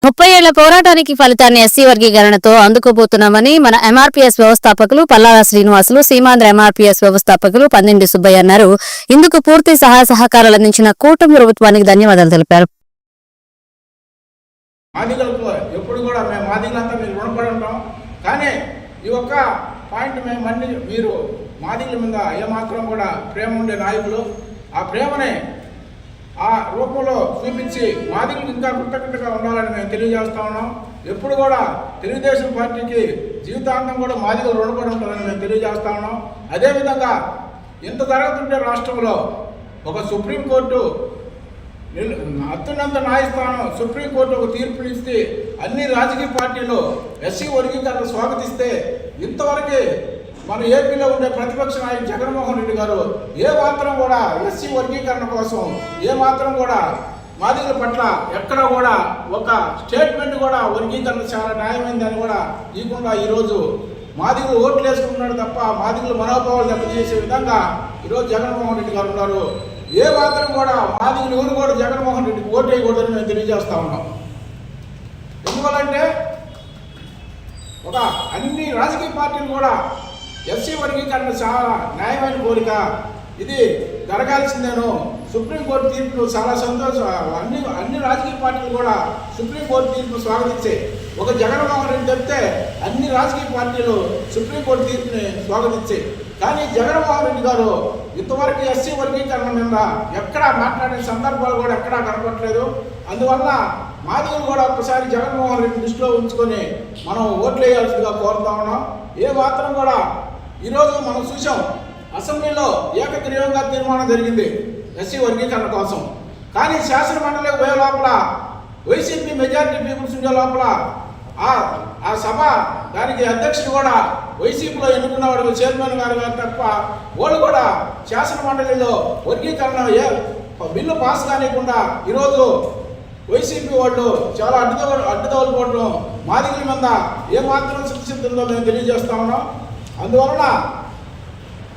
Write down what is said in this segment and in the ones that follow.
30 ఏళ్ల పోరాటానికి ఫలితాన్ని ఎస్సీ వర్గీకరణతో అందుకోబోతున్నామని మన ఎంఆర్పీఎస్ వ్యవస్థాపకులు పల్లాల శ్రీనివాసులు, సీమాంధ్ర ఎంఆర్పీఎస్ వ్యవస్థాపకులు పందింటి సుబ్బయ్య అన్నారు. ఇందుకు పూర్తి సహాయ సహకారాలు అందించిన కూటమి ప్రభుత్వానికి ధన్యవాదాలు తెలిపారు. ఎప్పుడు కూడా మేము మాదిగలంతా మీకు రుణపడి ఉంటాం. కానీ ఈ ఒక్క పాయింట్ మేము అన్ని మీరు మాదిగల మీద ఏమాత్రం కూడా ప్రేమ ఉండే నాయకులు ఆ ప్రేమని ఆ రూపంలో చూపించి మాదిగలకు ఇంకా కృతజ్ఞతగా ఉండాలని మేము తెలియజేస్తా ఉన్నాం. ఎప్పుడు కూడా తెలుగుదేశం పార్టీకి జీవితాంతం కూడా మాదిగలు రుణపడి ఉంటుందని మేము తెలియజేస్తా ఉన్నాం. అదేవిధంగా ఇంత జరుగుతుంటే రాష్ట్రంలో ఒక సుప్రీంకోర్టు అత్యున్నత న్యాయస్థానం సుప్రీంకోర్టు ఒక తీర్పునిస్తే అన్ని రాజకీయ పార్టీలు ఎస్సీ వర్గీకరణ స్వాగతిస్తే ఇంతవరకు మన ఏపీలో ఉండే ప్రతిపక్ష నాయకుడు జగన్మోహన్ రెడ్డి గారు ఏ మాత్రం కూడా ఎస్సీ వర్గీకరణ కోసం ఏ మాత్రం కూడా మాదిగల పట్ల ఎక్కడ కూడా ఒక స్టేట్మెంట్ కూడా వర్గీకరణ చాలా న్యాయమైందని కూడా ఇవ్వకుండా ఈరోజు మాదిగలు ఓట్లు వేసుకుంటున్నాడు తప్ప మాదిగలు మనోభావాలు దెబ్బతీసే విధంగా ఈరోజు జగన్మోహన్ రెడ్డి గారు ఉన్నారు. ఏ మాత్రం కూడా మాదిగలు ఎవరు కూడా జగన్మోహన్ రెడ్డికి ఓటు వేయకూడదని మేము తెలియజేస్తా ఉన్నాం. ఎందువల్లంటే ఒక అన్ని రాజకీయ పార్టీలు కూడా ఎస్సీ వర్గీకరణ చాలా న్యాయమైన కోరిక, ఇది జరగాల్సిందేను. సుప్రీంకోర్టు తీర్పును చాలా సంతోషం. అన్ని రాజకీయ పార్టీలు కూడా సుప్రీంకోర్టు తీర్పును స్వాగతించే ఒక జగన్మోహన్ రెడ్డి చెప్తే అన్ని రాజకీయ పార్టీలు సుప్రీంకోర్టు తీర్పుని స్వాగతించే. కానీ జగన్మోహన్ రెడ్డి గారు ఇంతవరకు ఎస్సీ వర్గీకరణ మీద ఎక్కడా మాట్లాడే సందర్భాలు కూడా ఎక్కడా కనపడలేదు. అందువల్ల మాదిగలు కూడా ఒక్కసారి జగన్మోహన్ రెడ్డి దృష్టిలో ఉంచుకొని మనం ఓట్లు వేయాల్సిందిగా కోరుతా ఉన్నాం. ఏ మాత్రం కూడా ఈరోజు మనం చూసాం అసెంబ్లీలో ఏకగ్రీవంగా తీర్మానం జరిగింది ఎస్సీ వర్గీకరణ కోసం. కానీ శాసన మండలి పోయే లోపల వైసీపీ మెజారిటీ పీపుల్స్ ఉండే లోపల ఆ సభ దానికి అధ్యక్షుడు కూడా వైసీపీలో ఎన్నుకున్నవాడు చైర్మన్ గారు తప్ప వాళ్ళు కూడా శాసన మండలిలో వర్గీకరణ బిల్లు పాస్ కానివ్వకుండా ఈరోజు వైసీపీ వాళ్ళు చాలా అడ్డుదోలుకోవడం మాదిగల మీద ఏమాత్రం సిద్ధిస్తుందో మేము తెలియజేస్తా ఉన్నాం. అందువలన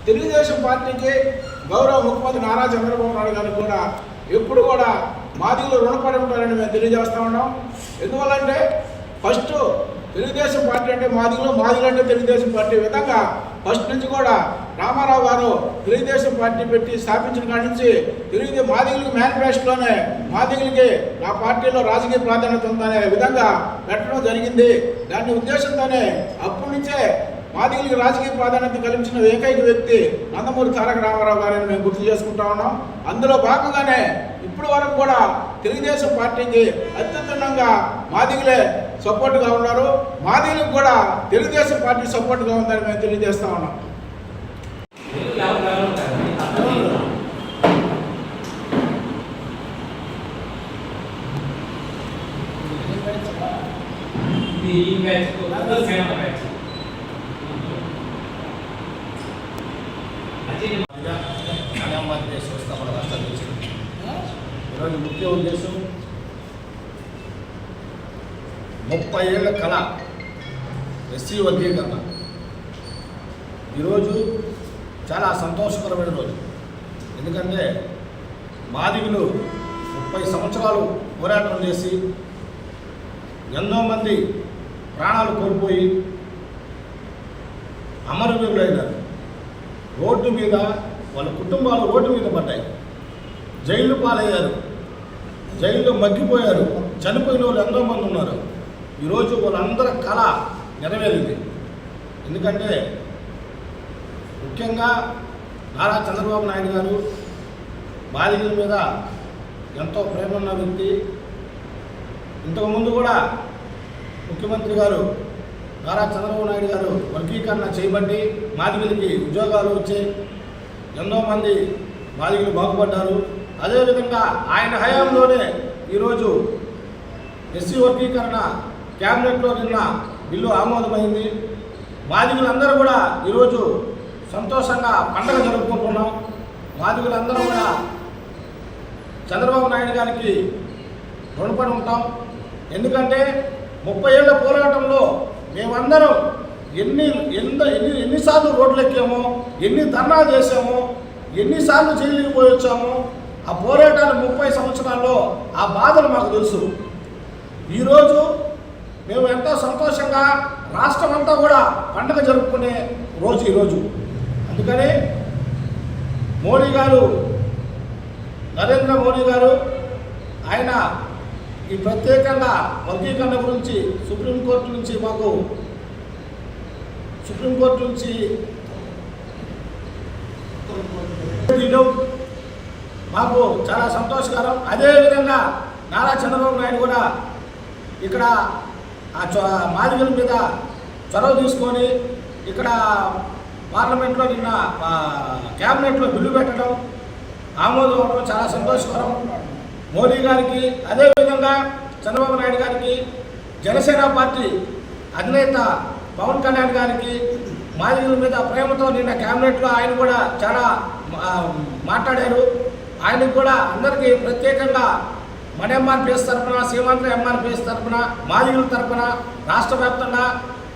తెలుగుదేశం పార్టీకి గౌరవ ముఖ్యమంత్రి నారా చంద్రబాబు నాయుడు గారికి కూడా ఎప్పుడు కూడా మాదిగలు రుణపడి ఉంటారని మేము తెలియజేస్తా ఉన్నాం. ఎందువల్లంటే ఫస్ట్ తెలుగుదేశం పార్టీ అంటే మాదిగలు అంటే తెలుగుదేశం పార్టీ విధంగా ఫస్ట్ నుంచి కూడా రామారావు గారు తెలుగుదేశం పార్టీ పెట్టి స్థాపించిన కాడి నుంచి మాదిగలకి మేనిఫెస్టోలోనే మాదిగలకి ఆ పార్టీలో రాజకీయ ప్రాధాన్యత ఉందనే విధంగా పెట్టడం జరిగింది. దాని ఉద్దేశంతోనే అప్పటి నుంచే మాదిగలకి రాజకీయ ప్రాధాన్యత కల్పించిన ఏకైక వ్యక్తి నందమూరి తారక రామారావు గారిని మేము గుర్తు చేసుకుంటా ఉన్నాం. అందులో భాగంగానే ఇప్పటి వరకు కూడా తెలుగుదేశం పార్టీకి అత్యున్నతంగా మాదిగలే సపోర్ట్గా ఉన్నారు. మాదిగలకు కూడా తెలుగుదేశం పార్టీ సపోర్ట్గా ఉందని మేము తెలియజేస్తా ఉన్నాం. ఈరోజు ముఖ్య ఉద్దేశం 30 ఏళ్ల కళ ఎస్సీ వర్గీకరణ. ఈరోజు చాలా సంతోషకరమైన రోజు. ఎందుకంటే మాదిగలు 30 సంవత్సరాలు పోరాటం చేసి ఎంతో మంది ప్రాణాలు కోల్పోయి అమరవీరులైనారు. రోడ్డు మీద వాళ్ళ కుటుంబాలు రోడ్డు మీద పడ్డాయి, జైలు పాలయ్యారు, జైల్లో మగ్గిపోయారు, చనిపోయిన వాళ్ళు ఎంతో మంది ఉన్నారు. ఈరోజు వాళ్ళందరి కళ నెరవేరింది. ఎందుకంటే ముఖ్యంగా నారా చంద్రబాబు నాయుడు గారు బాలికల మీద ఎంతో ప్రేమ ఉన్న వ్యక్తి. ఇంతకుముందు కూడా ముఖ్యమంత్రి గారు నారా చంద్రబాబు నాయుడు గారు వర్గీకరణ చేయబట్టి మాదిగలకి ఉద్యోగాలు వచ్చాయి, ఎంతోమంది మాదిగలు బాగుపడ్డారు. అదేవిధంగా ఆయన హయాంలోనే ఈరోజు ఎస్సీ వర్గీకరణ క్యాబినెట్లో నిన్న బిల్లు ఆమోదమైంది. మాదిగలందరూ కూడా ఈరోజు సంతోషంగా పండుగ జరుపుకుంటున్నాం. మాదిగలందరూ కూడా చంద్రబాబు నాయుడు గారికి రుణపడి ఉంటాం. ఎందుకంటే 30 ఏళ్ల పోరాటంలో మేమందరం ఎన్నిసార్లు రోడ్లు ఎక్కామో, ఎన్ని ధర్నాలు చేసామో, ఎన్నిసార్లు జైలుకి పోయి వచ్చామో, ఆ పోరాటాలు 30 సంవత్సరాల్లో ఆ బాధలు మాకు తెలుసు. ఈరోజు మేము ఎంతో సంతోషంగా రాష్ట్రం అంతా కూడా పండుగ జరుపుకునే రోజు ఈరోజు. అందుకని మోడీ గారు, నరేంద్ర మోడీ గారు ఆయన ఈ ప్రత్యేకంగా వర్గీకరణ గురించి సుప్రీంకోర్టు నుంచి మాకు చాలా సంతోషకరం. అదేవిధంగా నారా చంద్రబాబు నాయుడు కూడా ఇక్కడ మాదిగల మీద చొరవ తీసుకొని ఇక్కడ పార్లమెంట్లో నిన్న క్యాబినెట్లో బిల్లు పెట్టడం, ఆమోదం అవ్వడం చాలా సంతోషకరం. మోడీ గారికి, అదేవిధంగా చంద్రబాబు నాయుడు గారికి, జనసేన పార్టీ అధినేత పవన్ కళ్యాణ్ గారికి మాదిగల మీద ప్రేమతో నిన్న క్యాబినెట్లో ఆయన కూడా చాలా మాట్లాడారు. ఆయనకు కూడా అందరికీ ప్రత్యేకంగా మన ఎంఆర్పిఎస్ తరఫున, సీమాంధ్ర ఎంఆర్పిఎస్ తరఫున, మాదిగల తరఫున రాష్ట్ర వ్యాప్తంగా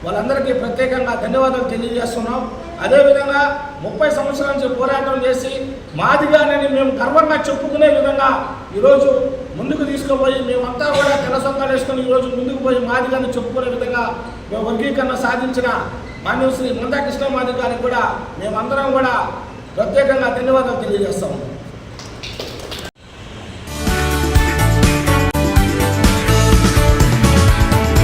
వాళ్ళందరికీ ప్రత్యేకంగా ధన్యవాదాలు తెలియజేస్తున్నాం. అదేవిధంగా 30 సంవత్సరాల నుంచి పోరాటం చేసి మాదిగానని మేము గర్వంగా చెప్పుకునే విధంగా ఈరోజు ముందుకు తీసుకుపోయి మేమంతా కూడా తెల్ల సొంకాలు వేసుకొని ఈరోజు ముందుకు పోయి మాదిగాని చెప్పుకునే విధంగా మేము వర్గీకరణ సాధించిన మాన్యశ్రీ మందా కృష్ణ మాది గారికి కూడా మేమందరం కూడా ప్రత్యేకంగా ధన్యవాదాలు తెలియజేస్తాము.